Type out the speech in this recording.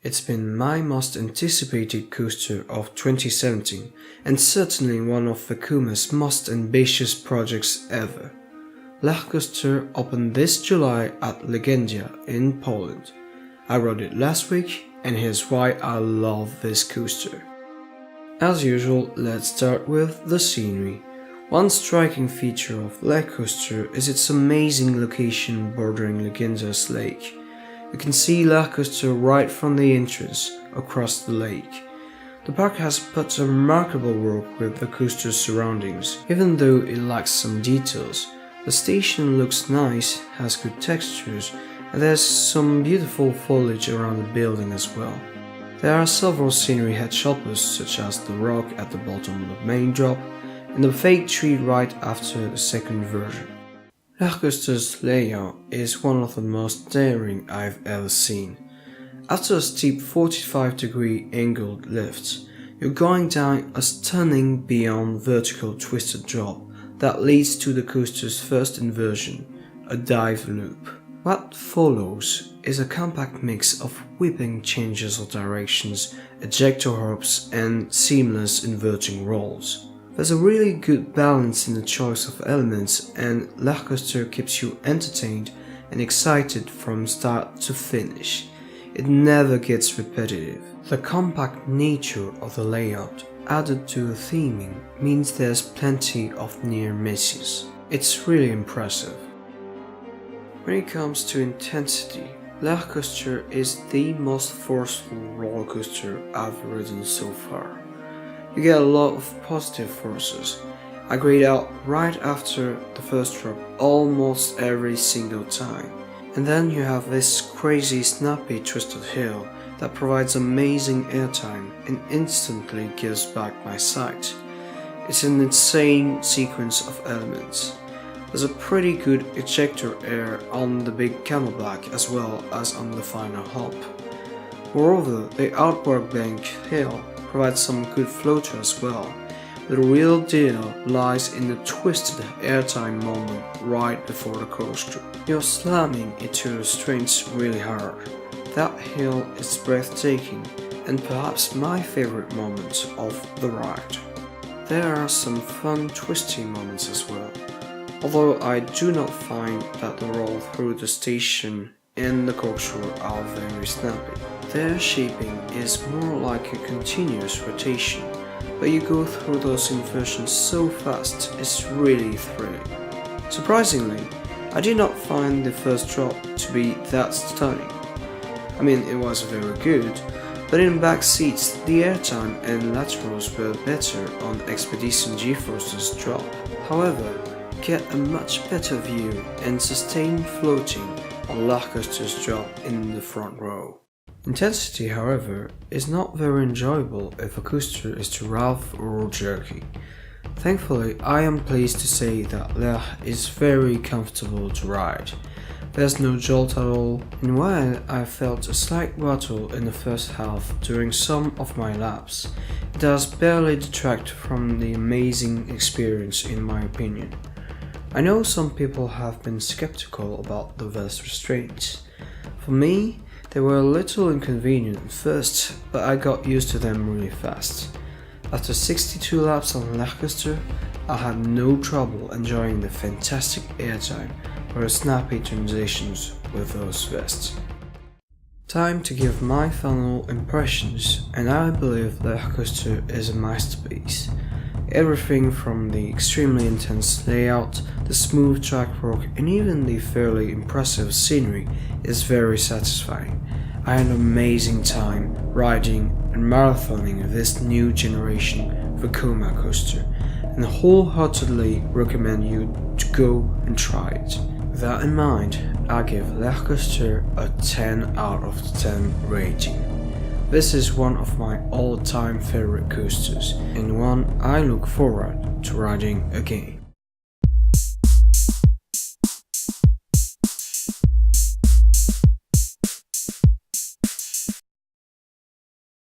It's been my most anticipated coaster of 2017 and certainly one of Vekoma's most ambitious projects ever. Lech Coaster opened this July at Legendia in Poland. I rode it last week and here's why I love this coaster. As usual, let's start with the scenery. One striking feature of Lech Coaster is its amazing location bordering Legendia's lake. You can see Lech Coaster right from the entrance across the lake. The park has put some remarkable work with the coaster's surroundings. Even though it lacks some details, the station looks nice, has good textures, and there's some beautiful foliage around the building as well. There are several scenery head shoppers such as the rock at the bottom of the main drop and the fake tree right after the second version. Lech Coaster's layout is one of the most daring I've ever seen. After a steep 45-degree angled lift, you're going down a stunning beyond vertical twisted drop that leads to the coaster's first inversion, a dive loop. What follows is a compact mix of whipping changes of directions, ejector hops and seamless inverting rolls. There's a really good balance in the choice of elements and Lech Coaster keeps you entertained and excited from start to finish. It never gets repetitive. The compact nature of the layout added to the theming means there's plenty of near misses. It's really impressive. When it comes to intensity, Lech Coaster is the most forceful roller coaster I've ridden so far. You get a lot of positive forces. I grade out right after the first drop almost every single time. And then you have this crazy snappy twisted hill that provides amazing airtime and instantly gives back my sight. It's an insane sequence of elements. There's a pretty good ejector air on the big camelback as well as on the final hop. Moreover, the outward bank hill provides some good floater as well. The real deal lies in the twisted airtime moment right before the coaster. You're slamming into the restraints really hard. That hill is breathtaking and perhaps my favorite moment of the ride. There are some fun twisty moments as well, although I do not find that the roll through the station and the corkscrew are very snappy. Their shaping is more like a continuous rotation, but you go through those inversions so fast it's really thrilling. Surprisingly, I did not find the first drop to be that stunning. I mean, it was very good, but in back seats the airtime and laterals were better on Expedition G-Force's drop. However, get a much better view and sustained floating on Lech Coaster's drop in the front row. Intensity, however, is not very enjoyable if a coaster is too rough or jerky. Thankfully, I am pleased to say that Lech is very comfortable to ride. There's no jolt at all, and while I felt a slight rattle in the first half during some of my laps, it does barely detract from the amazing experience in my opinion. I know some people have been skeptical about the vest restraints. For me, they were a little inconvenient at first, but I got used to them really fast. After 62 laps on Lech Coaster, I had no trouble enjoying the fantastic airtime or snappy transitions with those vests. Time to give my final impressions, and I believe Lech Coaster is a masterpiece. Everything from the extremely intense layout, the smooth track work, and even the fairly impressive scenery is very satisfying. I had an amazing time riding and marathoning this new generation Vekoma coaster, and wholeheartedly recommend you to go and try it. With that in mind, I give Lech Coaster a 10 out of 10 rating. This is one of my all-time favorite coasters and one I look forward to riding again.